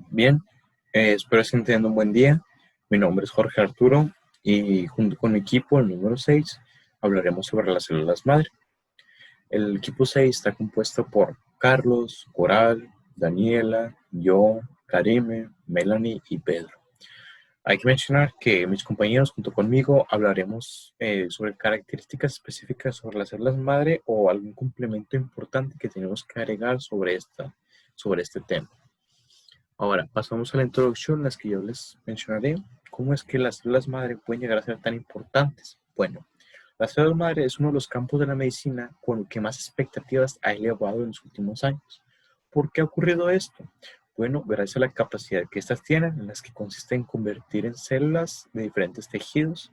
Bien, espero estén teniendo un buen día. Mi nombre es Jorge Arturo y junto con mi equipo, el número 6, hablaremos sobre las células madre. El equipo 6 está compuesto por Carlos, Coral, Daniela, yo, Karime, Melanie y Pedro. Hay que mencionar que mis compañeros junto conmigo hablaremos sobre características específicas sobre las células madre o algún complemento importante que tenemos que agregar sobre este tema. Ahora, pasamos a la introducción en las que yo les mencionaré cómo es que las células madre pueden llegar a ser tan importantes. Bueno, las células madre es uno de los campos de la medicina con el que más expectativas ha elevado en los últimos años. ¿Por qué ha ocurrido esto? Bueno, gracias a la capacidad que estas tienen, en las que consiste en convertir en células de diferentes tejidos,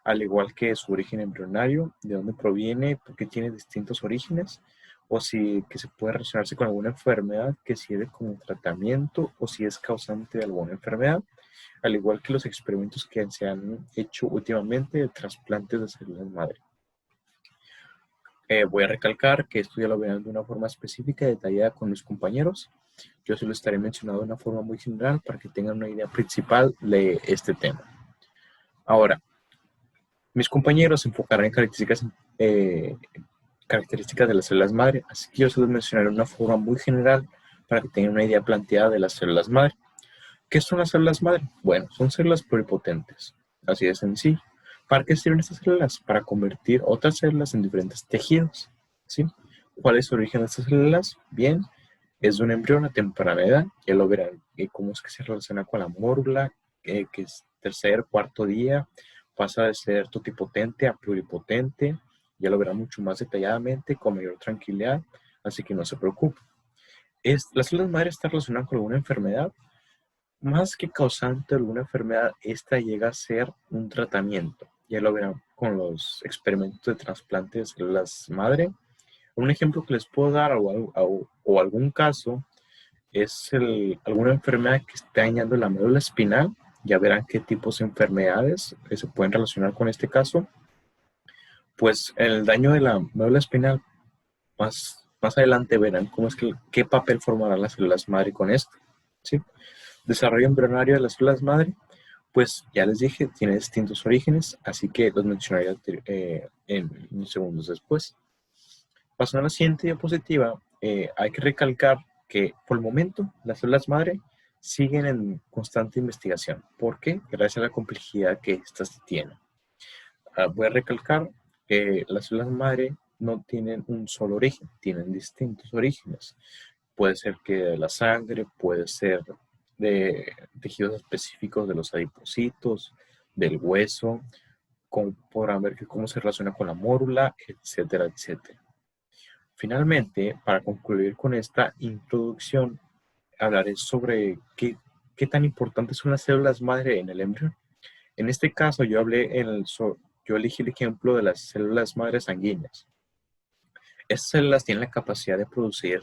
al igual que su origen embrionario, de dónde proviene, por qué tiene distintos orígenes, o si que se puede relacionarse con alguna enfermedad que sirve como tratamiento o si es causante de alguna enfermedad, al igual que los experimentos que se han hecho últimamente de trasplantes de células madre. Voy a recalcar que esto ya lo verán de una forma específica y detallada con mis compañeros. Yo solo estaré mencionando de una forma muy general para que tengan una idea principal de este tema. Ahora, mis compañeros se enfocarán en características de las células madre, así que yo se los mencionaré de una forma muy general para que tengan una idea planteada de las células madre. ¿Qué son las células madre? Bueno, son células pluripotentes, así de sencillo. ¿Para qué sirven estas células? Para convertir otras células en diferentes tejidos, ¿sí? ¿Cuál es el origen de estas células? Bien, es de un embrión a temprana edad, ya lo verán, cómo es que se relaciona con la mórula, que es tercer, cuarto día, pasa de ser totipotente a pluripotente, ya lo verán mucho más detalladamente, con mayor tranquilidad, así que no se preocupen. Las células madre están relacionadas con alguna enfermedad, más que causante de alguna enfermedad, esta llega a ser un tratamiento. Ya lo verán con los experimentos de trasplante de células madre. Un ejemplo que les puedo dar o algún caso es alguna enfermedad que esté dañando la médula espinal. Ya verán qué tipos de enfermedades se pueden relacionar con este caso. Pues el daño de la médula espinal, más adelante verán cómo es qué papel formarán las células madre con esto. ¿Sí? Desarrollo embrionario de las células madre, pues ya les dije, tiene distintos orígenes, así que los mencionaré en unos segundos después. Pasando a la siguiente diapositiva, hay que recalcar que por el momento las células madre siguen en constante investigación. ¿Por qué? Gracias a la complejidad que estas tienen. Voy a recalcar que las células madre no tienen un solo origen, tienen distintos orígenes. Puede ser que de la sangre, puede ser de tejidos específicos de los adipocitos, del hueso, como podrán ver que cómo se relaciona con la mórula, etcétera, etcétera. Finalmente, para concluir con esta introducción, hablaré sobre qué tan importantes son las células madre en el embrión. En este caso, yo elegí el ejemplo de las células madre sanguíneas. Estas células tienen la capacidad de producir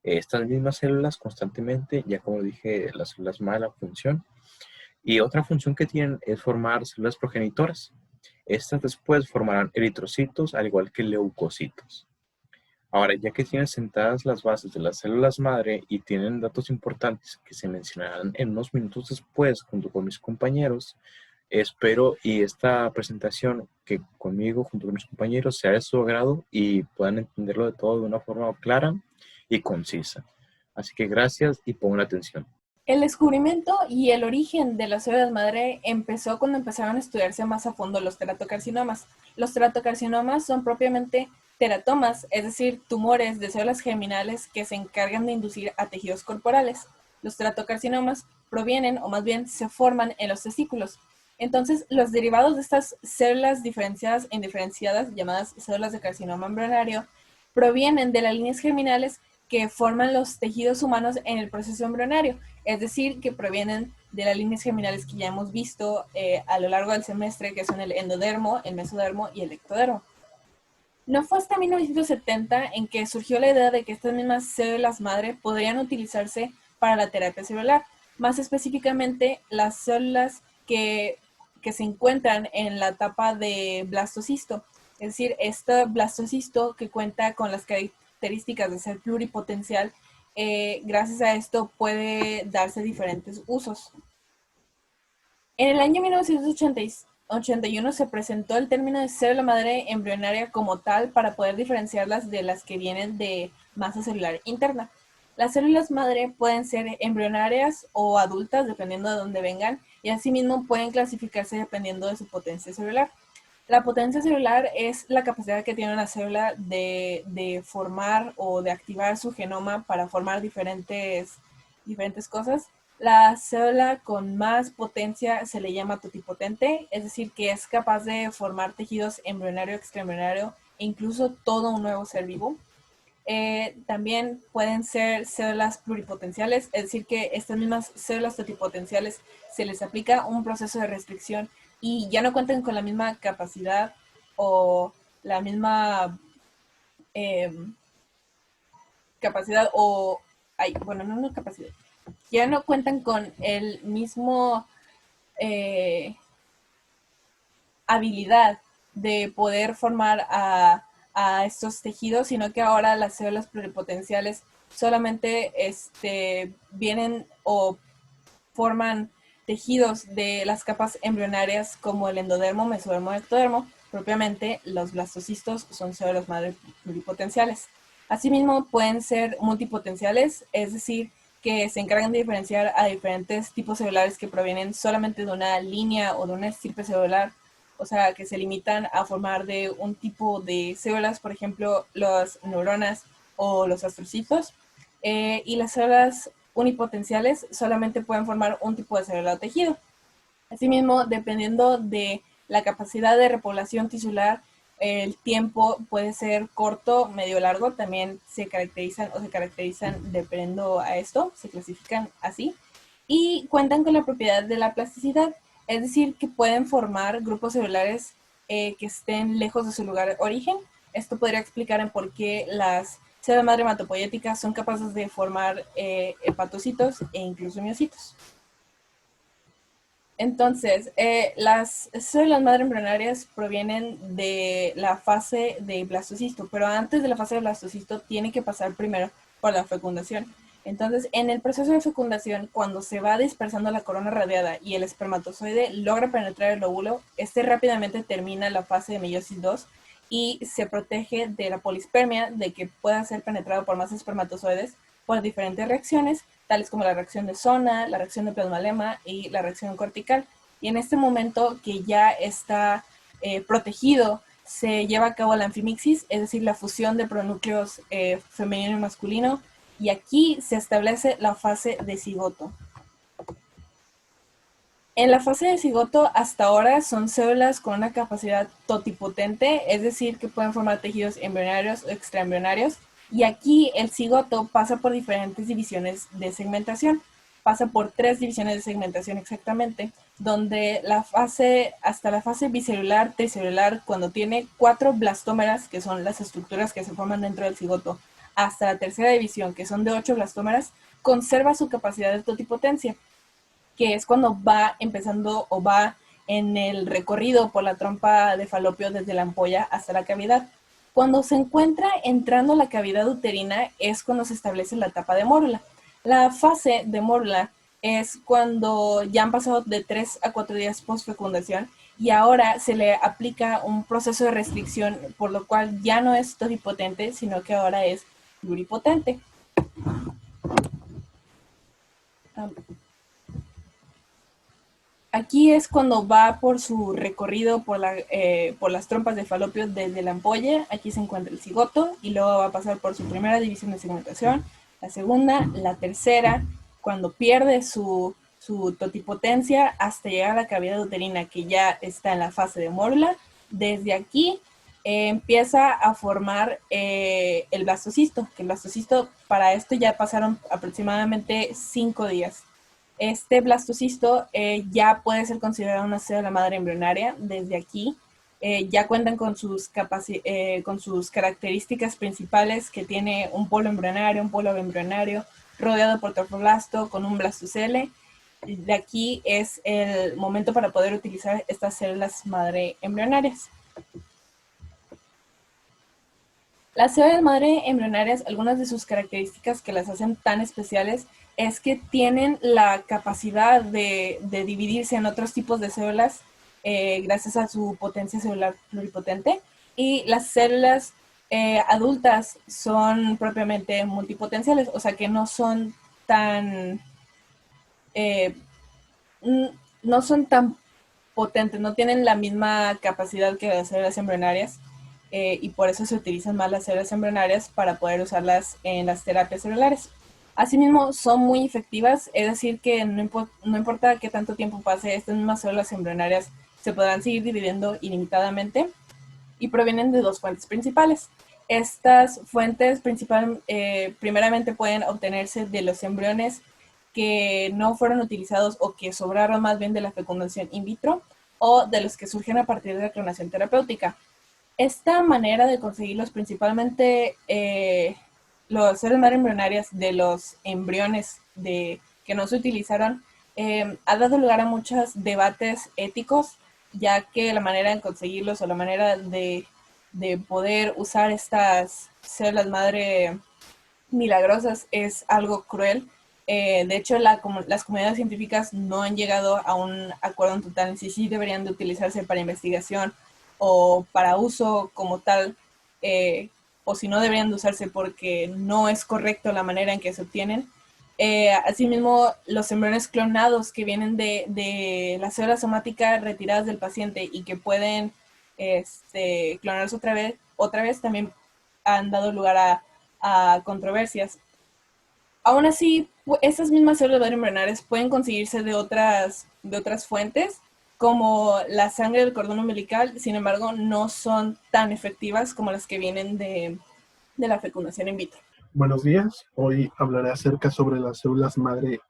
estas mismas células constantemente, ya como dije, las células madre la función. Y otra función que tienen es formar células progenitoras. Estas después formarán eritrocitos, al igual que leucocitos. Ahora, ya que tienen sentadas las bases de las células madre y tienen datos importantes que se mencionarán en unos minutos después junto con mis compañeros, espero y esta presentación que conmigo junto con mis compañeros sea de su agrado y puedan entenderlo de todo de una forma clara y concisa. Así que gracias y pongan atención. El descubrimiento y el origen de las células madre empezó cuando empezaron a estudiarse más a fondo los teratocarcinomas. Los teratocarcinomas son propiamente teratomas, es decir, tumores de células germinales que se encargan de inducir a tejidos corporales. Los teratocarcinomas provienen, o más bien se forman en los testículos. Entonces, los derivados de estas células diferenciadas e indiferenciadas, llamadas células de carcinoma embrionario, provienen de las líneas germinales que forman los tejidos humanos en el proceso embrionario, es decir, que provienen de las líneas germinales que ya hemos visto a lo largo del semestre, que son el endodermo, el mesodermo y el ectodermo. No fue hasta 1970 en que surgió la idea de que estas mismas células madre podrían utilizarse para la terapia celular, más específicamente las células que se encuentran en la etapa de blastocisto, es decir, este blastocisto que cuenta con las características de ser pluripotencial gracias a esto puede darse diferentes usos. En el año 1981 se presentó el término de célula madre embrionaria como tal para poder diferenciarlas de las que vienen de masa celular interna. Las células madre pueden ser embrionarias o adultas, dependiendo de dónde vengan, y asimismo pueden clasificarse dependiendo de su potencia celular. La potencia celular es la capacidad que tiene una célula de formar o de activar su genoma para formar diferentes cosas. La célula con más potencia se le llama totipotente, es decir, que es capaz de formar tejidos embrionario, extraembrionario e incluso todo un nuevo ser vivo. También pueden ser células pluripotenciales, es decir, que estas mismas células totipotenciales se les aplica un proceso de restricción y ya no cuentan con la misma capacidad o la misma capacidad o, bueno, no capacidad, ya no cuentan con el mismo habilidad de poder formar a estos tejidos, sino que ahora las células pluripotenciales solamente vienen o forman tejidos de las capas embrionarias como el endodermo, mesodermo y ectodermo. Propiamente, los blastocistos son células madre pluripotenciales. Asimismo, pueden ser multipotenciales, es decir, que se encargan de diferenciar a diferentes tipos celulares que provienen solamente de una línea o de una estirpe celular, o sea, que se limitan a formar de un tipo de células, por ejemplo, las neuronas o los astrocitos, y las células unipotenciales solamente pueden formar un tipo de célula o tejido. Asimismo, dependiendo de la capacidad de repoblación tisular, el tiempo puede ser corto, medio, largo. También se caracterizan dependiendo a esto, se clasifican así. Y cuentan con la propiedad de la plasticidad, es decir, que pueden formar grupos celulares que estén lejos de su lugar de origen. Esto podría explicar en por qué las células madre hematopoyéticas son capaces de formar hepatocitos e incluso miocitos. Entonces, las células madre embrionarias provienen de la fase de blastocisto, pero antes de la fase de blastocisto tiene que pasar primero por la fecundación. Entonces, en el proceso de fecundación, cuando se va dispersando la corona radiada y el espermatozoide logra penetrar el óvulo, este rápidamente termina la fase de meiosis 2 y se protege de la polispermia, de que pueda ser penetrado por más espermatozoides por diferentes reacciones, tales como la reacción de zona, la reacción de plasmalema y la reacción cortical. Y en este momento que ya está protegido, se lleva a cabo la anfimixis, es decir, la fusión de pronúcleos femenino y masculino, y aquí se establece la fase de cigoto. En la fase de cigoto, hasta ahora son células con una capacidad totipotente, es decir, que pueden formar tejidos embrionarios o extraembrionarios. Y aquí el cigoto pasa por diferentes divisiones de segmentación. Pasa por 3 divisiones de segmentación exactamente, donde hasta la fase bicelular, tricelular, cuando tiene 4 blastómeras, que son las estructuras que se forman dentro del cigoto, hasta la tercera división, que son de 8 blastómeras, conserva su capacidad de totipotencia, que es cuando va empezando o va en el recorrido por la trompa de falopio desde la ampolla hasta la cavidad. Cuando se encuentra entrando a la cavidad uterina es cuando se establece la etapa de mórula. La fase de mórula es cuando ya han pasado de 3 a 4 días post-fecundación y ahora se le aplica un proceso de restricción, por lo cual ya no es totipotente, sino que ahora es pluripotente. Aquí es cuando va por su recorrido por las trompas de falopio desde la ampolla. Aquí se encuentra el cigoto y luego va a pasar por su primera división de segmentación, la segunda, la tercera, cuando pierde su totipotencia hasta llegar a la cavidad uterina, que ya está en la fase de mórula. Desde aquí empieza a formar el blastocisto, que el blastocisto, para esto ya pasaron aproximadamente 5 días. Este blastocisto ya puede ser considerado una célula madre embrionaria desde aquí. Ya cuentan con sus características principales, que tiene un polo embrionario, un polo embrionario, rodeado por trofoblasto, con un blastocele. De aquí es el momento para poder utilizar estas células madre embrionarias. Las células madre embrionarias, algunas de sus características que las hacen tan especiales es que tienen la capacidad de dividirse en otros tipos de células gracias a su potencia celular pluripotente. Y las células adultas son propiamente multipotenciales, o sea que no son tan eh, no son tan potentes, no tienen la misma capacidad que las células embrionarias y por eso se utilizan más las células embrionarias para poder usarlas en las terapias celulares. Asimismo, son muy efectivas, es decir, que no importa qué tanto tiempo pase, estas mismas células embrionarias se podrán seguir dividiendo ilimitadamente y provienen de dos fuentes principales. Estas fuentes primeramente pueden obtenerse de los embriones que no fueron utilizados o que sobraron más bien de la fecundación in vitro o de los que surgen a partir de la clonación terapéutica. Esta manera de conseguirlos principalmente los células madre embrionarias de los embriones que no se utilizaron ha dado lugar a muchos debates éticos, ya que la manera de conseguirlos o la manera de poder usar estas células madre milagrosas es algo cruel. De hecho, las comunidades científicas no han llegado a un acuerdo en total en si sí deberían de utilizarse para investigación o para uso como tal, o si no deberían de usarse porque no es correcto la manera en que se obtienen. Asimismo, los embriones clonados que vienen de la célula somática retiradas del paciente y que pueden clonarse otra vez también han dado lugar a controversias. Aún así, esas mismas células embrionarias pueden conseguirse de otras fuentes, como la sangre del cordón umbilical, sin embargo, no son tan efectivas como las que vienen de la fecundación in vitro. Buenos días, hoy hablaré acerca sobre las células madre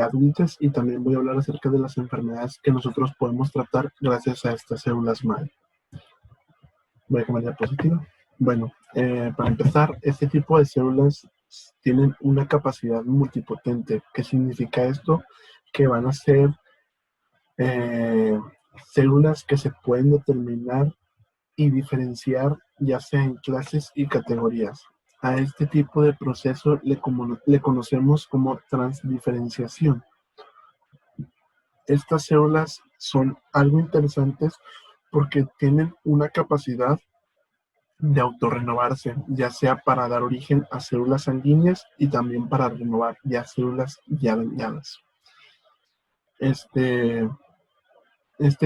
adultas y también voy a hablar acerca de las enfermedades que nosotros podemos tratar gracias a estas células madre. Voy a cambiar de diapositiva. Bueno, para empezar, este tipo de células tienen una capacidad multipotente. ¿Qué significa esto? Que van a ser células que se pueden determinar y diferenciar ya sea en clases y categorías. A este tipo de proceso le conocemos como transdiferenciación. Estas células son algo interesantes porque tienen una capacidad de autorrenovarse, ya sea para dar origen a células sanguíneas y también para renovar ya células ya dañadas. Este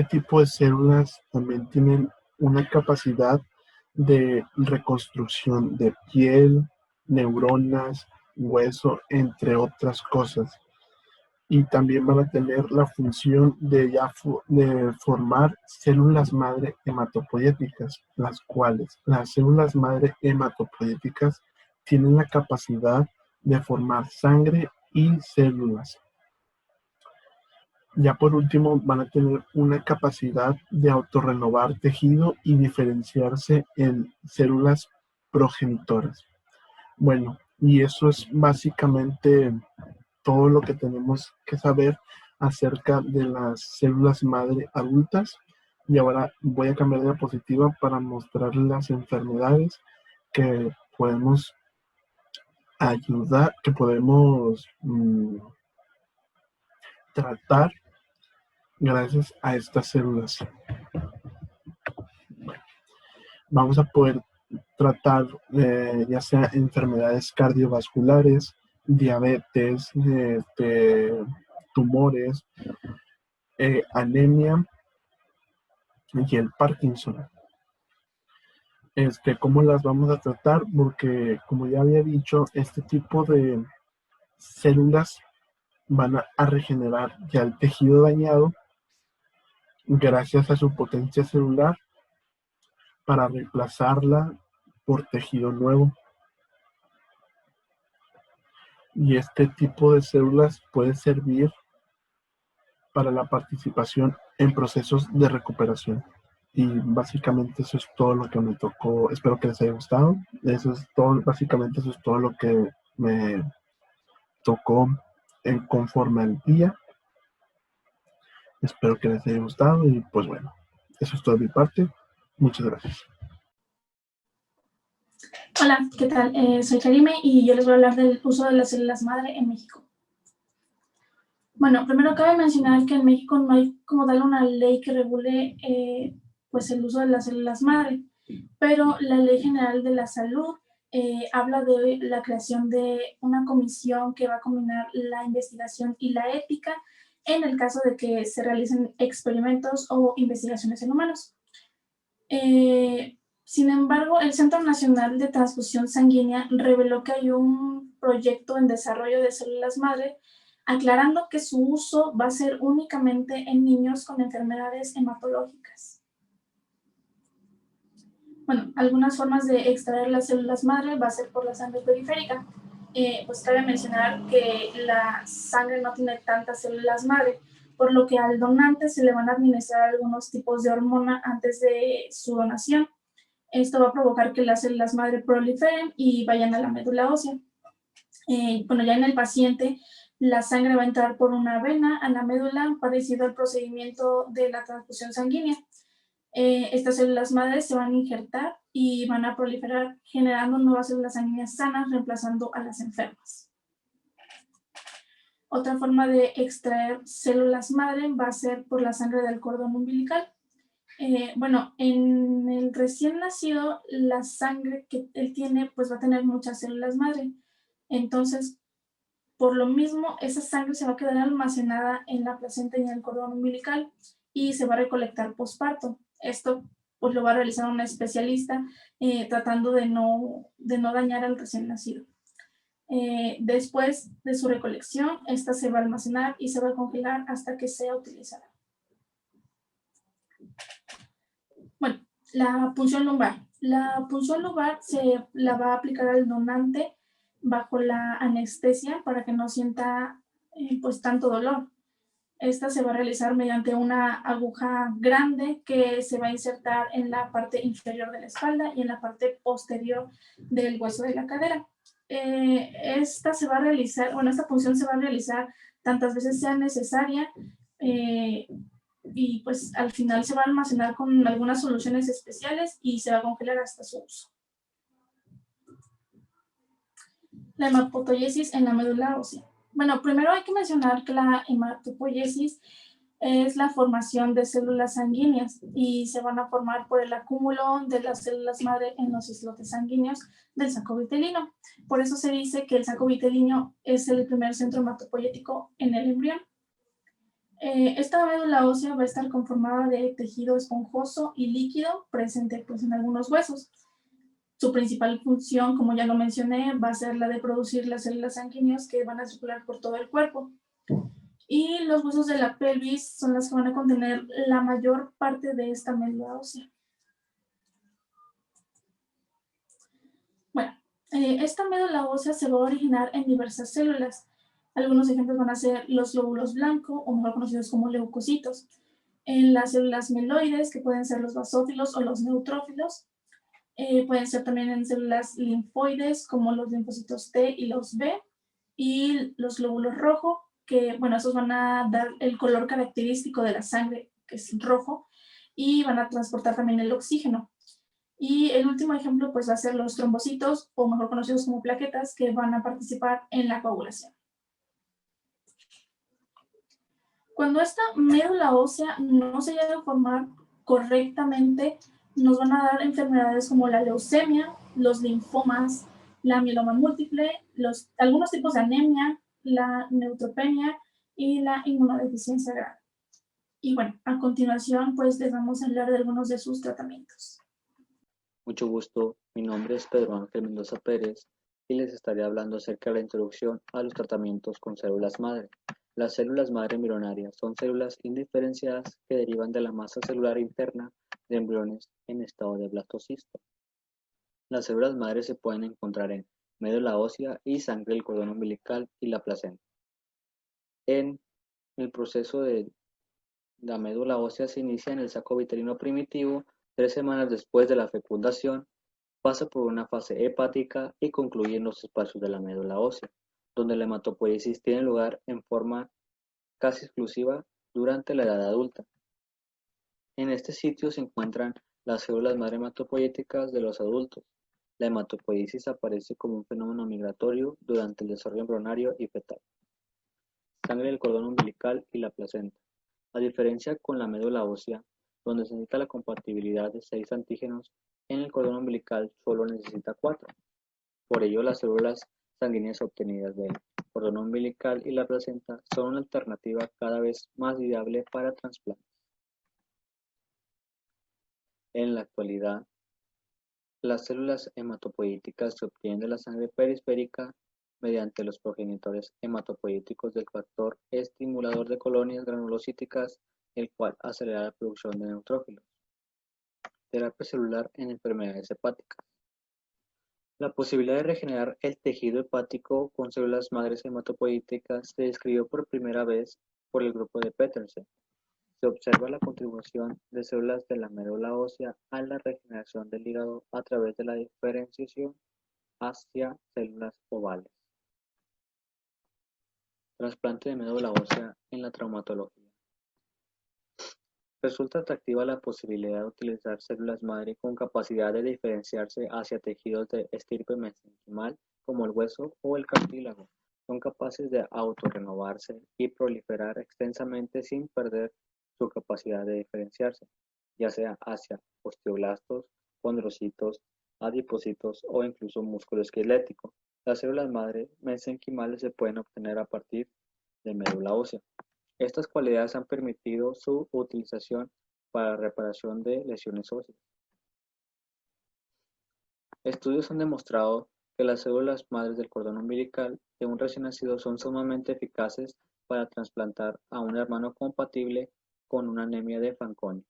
tipo de células también tienen una capacidad de reconstrucción de piel, neuronas, hueso, entre otras cosas. Y también van a tener la función de formar células madre hematopoyéticas, las cuales las células madre hematopoyéticas tienen la capacidad de formar sangre y células. Ya por último, van a tener una capacidad de autorrenovar tejido y diferenciarse en células progenitoras. Bueno, y eso es básicamente todo lo que tenemos que saber acerca de las células madre adultas. Y ahora voy a cambiar de diapositiva para mostrarles las enfermedades que podemos ayudar, que podemos tratar gracias a estas células. Vamos a poder tratar ya sea enfermedades cardiovasculares, diabetes, tumores, anemia y el Parkinson. ¿Cómo las vamos a tratar? Porque, como ya había dicho, este tipo de células van a regenerar ya el tejido dañado gracias a su potencia celular para reemplazarla por tejido nuevo. Y este tipo de células puede servir para la participación en procesos de recuperación. Y básicamente eso es todo lo que me tocó. Espero que les haya gustado. Eso es todo, básicamente eso es todo lo que me tocó conforme al día. Espero que les haya gustado y pues bueno, eso es todo de mi parte. Muchas gracias. Hola, ¿qué tal? Soy Karime y yo les voy a hablar del uso de las células madre en México. Bueno, primero cabe mencionar que en México no hay como tal una ley que regule pues el uso de las células madre, pero la Ley General de la Salud habla de la creación de una comisión que va a combinar la investigación y la ética en el caso de que se realicen experimentos o investigaciones en humanos. Sin embargo, el Centro Nacional de Transfusión Sanguínea reveló que hay un proyecto en desarrollo de células madre, aclarando que su uso va a ser únicamente en niños con enfermedades hematológicas. Bueno, algunas formas de extraer las células madre va a ser por la sangre periférica. Pues cabe mencionar que la sangre no tiene tantas células madre, por lo que al donante se le van a administrar algunos tipos de hormona antes de su donación. Esto va a provocar que las células madre proliferen y vayan a la médula ósea. Bueno, ya en el paciente, la sangre va a entrar por una vena a la médula, parecido al procedimiento de la transfusión sanguínea. Estas células madres se van a injertar y van a proliferar, generando nuevas células sanguíneas sanas, reemplazando a las enfermas. Otra forma de extraer células madre va a ser por la sangre del cordón umbilical. Bueno, en el recién nacido, la sangre que él tiene, pues va a tener muchas células madre. Entonces, por lo mismo, esa sangre se va a quedar almacenada en la placenta y en el cordón umbilical y se va a recolectar posparto. Esto, pues lo va a realizar una especialista tratando de no dañar al recién nacido. Después de su recolección, esta se va a almacenar y se va a congelar hasta que sea utilizada. Bueno, la punción lumbar. La punción lumbar se la va a aplicar al donante bajo la anestesia para que no sienta pues tanto dolor. Esta se va a realizar mediante una aguja grande que se va a insertar en la parte inferior de la espalda y en la parte posterior del hueso de la cadera. Esta se va a realizar, bueno, esta punción se va a realizar tantas veces sea necesaria y pues al final se va a almacenar con algunas soluciones especiales y se va a congelar hasta su uso. La hematopoiesis en la médula ósea. Bueno, primero hay que mencionar que la hematopoiesis es la formación de células sanguíneas y se van a formar por el acúmulo de las células madre en los islotes sanguíneos del saco vitelino. Por eso se dice que el saco vitelino es el primer centro hematopoyético en el embrión. Esta médula ósea va a estar conformada de tejido esponjoso y líquido presente pues, en algunos huesos. Su principal función, como ya lo mencioné, va a ser la de producir las células sanguíneas que van a circular por todo el cuerpo. Y los huesos de la pelvis son las que van a contener la mayor parte de esta médula ósea. Bueno, esta médula ósea se va a originar en diversas células. Algunos ejemplos van a ser los glóbulos blancos, o mejor conocidos como leucocitos, en las células mieloides, que pueden ser los basófilos o los neutrófilos. Pueden ser también en células linfoides, como los linfocitos T y los B, y los glóbulos rojos, que, bueno, esos van a dar el color característico de la sangre, que es rojo, y van a transportar también el oxígeno. Y el último ejemplo, pues, va a ser los trombocitos, o mejor conocidos como plaquetas, que van a participar en la coagulación. Cuando esta médula ósea no se llega a formar correctamente, nos van a dar enfermedades como la leucemia, los linfomas, la mieloma múltiple, algunos tipos de anemia, la neutropenia y la inmunodeficiencia grave. Y bueno, a continuación, pues les vamos a hablar de algunos de sus tratamientos. Mucho gusto, mi nombre es Pedro Ángel Mendoza Pérez y les estaré hablando acerca de la introducción a los tratamientos con células madre. Las células madre embrionarias son células indiferenciadas que derivan de la masa celular interna de embriones en estado de blastocisto. Las células madre se pueden encontrar en médula ósea y sangre del cordón umbilical y la placenta. En el proceso de la médula ósea se inicia en el saco vitelino primitivo 3 semanas después de la fecundación, pasa por una fase hepática y concluye en los espacios de la médula ósea, donde la hematopoiesis tiene lugar en forma casi exclusiva durante la edad adulta. En este sitio se encuentran las células madre hematopoyéticas de los adultos. La hematopoiesis aparece como un fenómeno migratorio durante el desarrollo embrionario y fetal. Sangre del cordón umbilical y la placenta. A diferencia con la médula ósea, donde se necesita la compatibilidad de 6 antígenos, en el cordón umbilical solo necesita 4. Por ello, las células sanguíneas obtenidas del cordón umbilical y la placenta son una alternativa cada vez más viable para trasplantes. En la actualidad, las células hematopoietíticas se obtienen de la sangre periférica mediante los progenitores hematopoietíticos del factor estimulador de colonias granulocíticas, el cual acelera la producción de neutrófilos. Terapia celular en enfermedades hepáticas. La posibilidad de regenerar el tejido hepático con células madres hematopoietíticas se describió por primera vez por el grupo de Petersen. Se observa la contribución de células de la médula ósea a la regeneración del hígado a través de la diferenciación hacia células ovales. Trasplante de médula ósea en la traumatología. Resulta atractiva la posibilidad de utilizar células madre con capacidad de diferenciarse hacia tejidos de estirpe mesenquimal como el hueso o el cartílago. Son capaces de autorrenovarse y proliferar extensamente sin perder su capacidad de diferenciarse, ya sea hacia osteoblastos, condrocitos, adipocitos o incluso músculo esquelético. Las células madre mesenquimales se pueden obtener a partir de médula ósea. Estas cualidades han permitido su utilización para la reparación de lesiones óseas. Estudios han demostrado que las células madres del cordón umbilical de un recién nacido son sumamente eficaces para trasplantar a un hermano compatible con una anemia de Fanconi.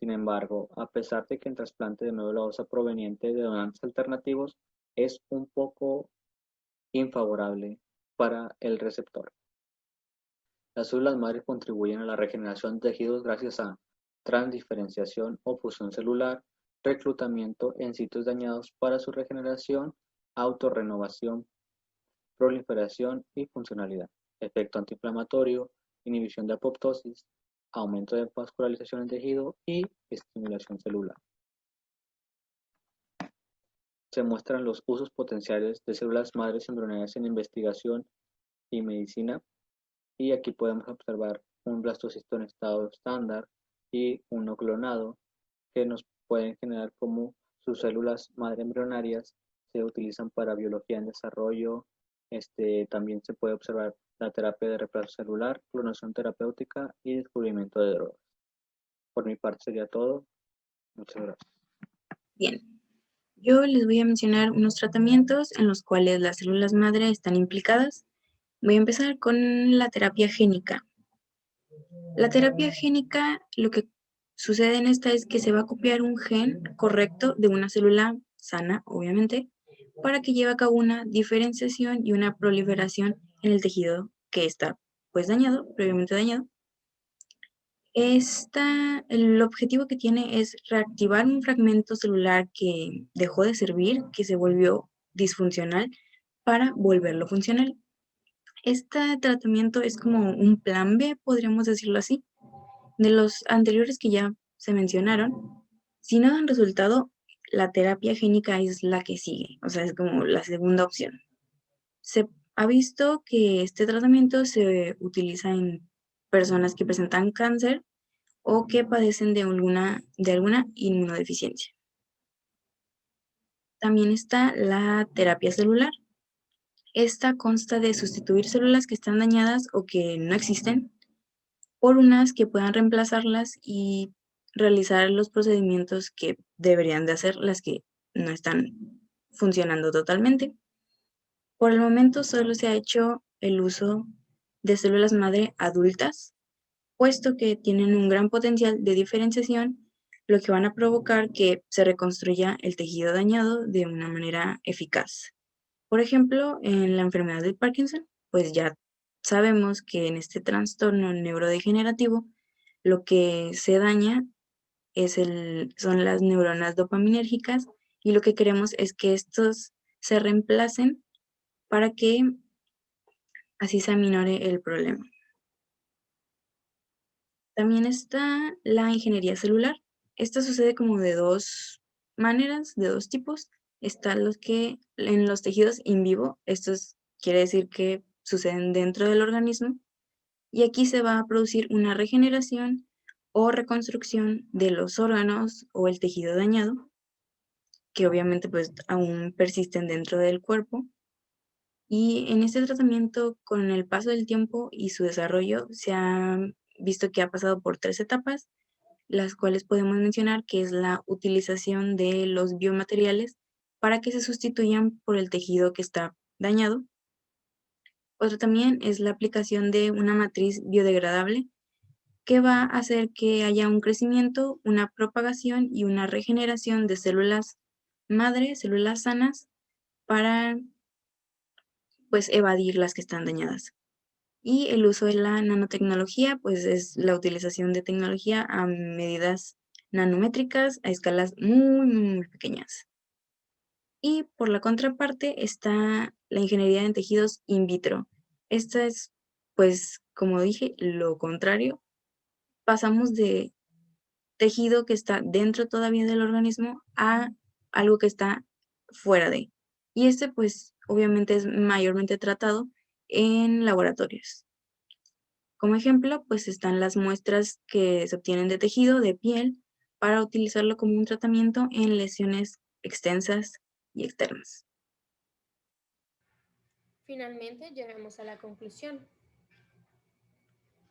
Sin embargo, a pesar de que el trasplante de médula ósea proveniente de donantes alternativos es un poco infavorable para el receptor. Las células madres contribuyen a la regeneración de tejidos gracias a transdiferenciación o fusión celular, reclutamiento en sitios dañados para su regeneración, autorrenovación, proliferación y funcionalidad, efecto antiinflamatorio, inhibición de apoptosis, aumento de vascularización en tejido y estimulación celular. Se muestran los usos potenciales de células madres embrionarias en investigación y medicina. Y aquí podemos observar un blastocisto en estado estándar y uno clonado que nos pueden generar como sus células madre embrionarias se utilizan para biología en desarrollo. También se puede observar la terapia de reemplazo celular, clonación terapéutica y descubrimiento de drogas. Por mi parte sería todo. Muchas gracias. Bien, yo les voy a mencionar unos tratamientos en los cuales las células madre están implicadas. Voy a empezar con la terapia génica. La terapia génica, lo que sucede en esta es que se va a copiar un gen correcto de una célula sana, obviamente, para que lleve a cabo una diferenciación y una proliferación en el tejido que está pues dañado, previamente dañado. El objetivo que tiene es reactivar un fragmento celular que dejó de servir, que se volvió disfuncional, para volverlo funcional. Este tratamiento es como un plan B, podríamos decirlo así, de los anteriores que ya se mencionaron. Si no dan resultado, la terapia génica es la que sigue, o sea, es como la segunda opción. Se ha visto que este tratamiento se utiliza en personas que presentan cáncer o que padecen de alguna inmunodeficiencia. También está la terapia celular. Esta consta de sustituir células que están dañadas o que no existen por unas que puedan reemplazarlas y realizar los procedimientos que deberían de hacer las que no están funcionando totalmente. Por el momento solo se ha hecho el uso de células madre adultas, puesto que tienen un gran potencial de diferenciación, lo que van a provocar que se reconstruya el tejido dañado de una manera eficaz. Por ejemplo, en la enfermedad de Parkinson, pues ya sabemos que en este trastorno neurodegenerativo lo que se daña son las neuronas dopaminérgicas y lo que queremos es que estos se reemplacen para que así se aminore el problema. También está la ingeniería celular. Esta sucede como de dos maneras, de dos tipos. están los que en los tejidos in vivo, quiere decir que suceden dentro del organismo, y aquí se va a producir una regeneración o reconstrucción de los órganos o el tejido dañado, que obviamente pues aún persisten dentro del cuerpo. Y en este tratamiento, con el paso del tiempo y su desarrollo, se ha visto que ha pasado por 3 etapas, las cuales podemos mencionar que es la utilización de los biomateriales para que se sustituyan por el tejido que está dañado. Otra también es la aplicación de una matriz biodegradable que va a hacer que haya un crecimiento, una propagación y una regeneración de células madre, células sanas, para pues evadir las que están dañadas. Y el uso de la nanotecnología, pues es la utilización de tecnología a medidas nanométricas, a escalas muy, muy, muy pequeñas. Y por la contraparte está la ingeniería en tejidos in vitro. Esta es, pues, como dije, lo contrario. Pasamos de tejido que está dentro todavía del organismo a algo que está fuera de. Y este, pues, obviamente es mayormente tratado en laboratorios. Como ejemplo, pues están las muestras que se obtienen de tejido, de piel, para utilizarlo como un tratamiento en lesiones extensas y externas. Finalmente llegamos a la conclusión.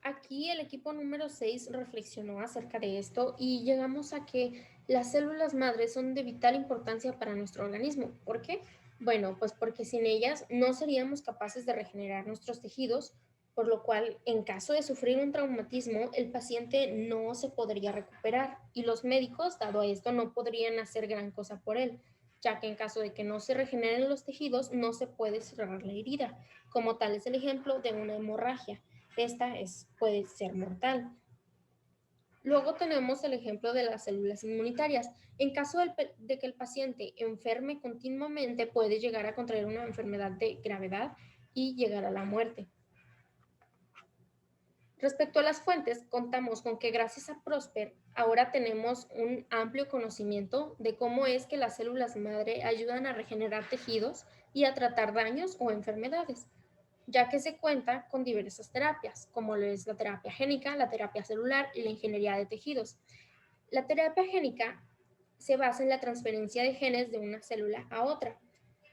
Aquí el equipo número 6 reflexionó acerca de esto y llegamos a que las células madres son de vital importancia para nuestro organismo. ¿Por qué? Bueno, pues porque sin ellas no seríamos capaces de regenerar nuestros tejidos, por lo cual en caso de sufrir un traumatismo, el paciente no se podría recuperar y los médicos, dado esto, no podrían hacer gran cosa por él, ya que en caso de que no se regeneren los tejidos, no se puede cerrar la herida, como tal es el ejemplo de una hemorragia. Puede ser mortal. Luego tenemos el ejemplo de las células inmunitarias. En caso de que el paciente enferme continuamente, puede llegar a contraer una enfermedad de gravedad y llegar a la muerte. Respecto a las fuentes, contamos con que gracias a Prosper, ahora tenemos un amplio conocimiento de cómo es que las células madre ayudan a regenerar tejidos y a tratar daños o enfermedades, ya que se cuenta con diversas terapias, como lo es la terapia génica, la terapia celular y la ingeniería de tejidos. La terapia génica se basa en la transferencia de genes de una célula a otra.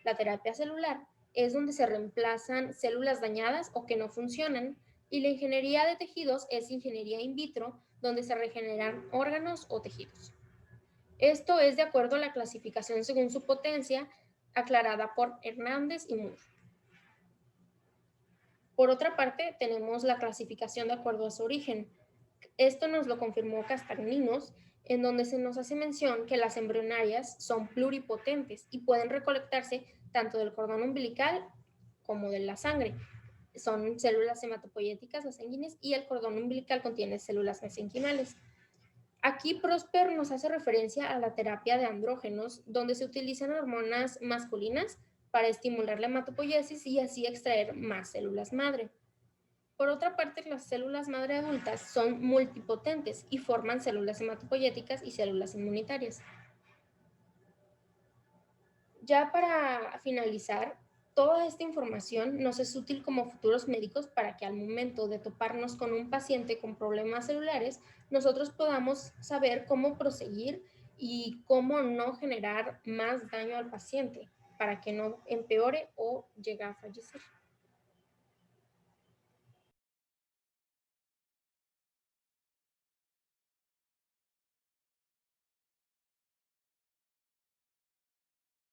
La terapia celular es donde se reemplazan células dañadas o que no funcionan, y la ingeniería de tejidos es ingeniería in vitro, donde se regeneran órganos o tejidos. Esto es de acuerdo a la clasificación según su potencia, aclarada por Hernández y Moore. Por otra parte, tenemos la clasificación de acuerdo a su origen. Esto nos lo confirmó Castaños, en donde se nos hace mención que las embrionarias son pluripotentes y pueden recolectarse tanto del cordón umbilical como de la sangre. Son células hematopoyéticas, las sanguíneas, y el cordón umbilical contiene células mesenquimales. Aquí Prosper nos hace referencia a la terapia de andrógenos, donde se utilizan hormonas masculinas para estimular la hematopoiesis y así extraer más células madre. Por otra parte, las células madre adultas son multipotentes y forman células hematopoyéticas y células inmunitarias. Ya para finalizar, toda esta información nos es útil como futuros médicos para que al momento de toparnos con un paciente con problemas celulares, nosotros podamos saber cómo proseguir y cómo no generar más daño al paciente para que no empeore o llegue a fallecer.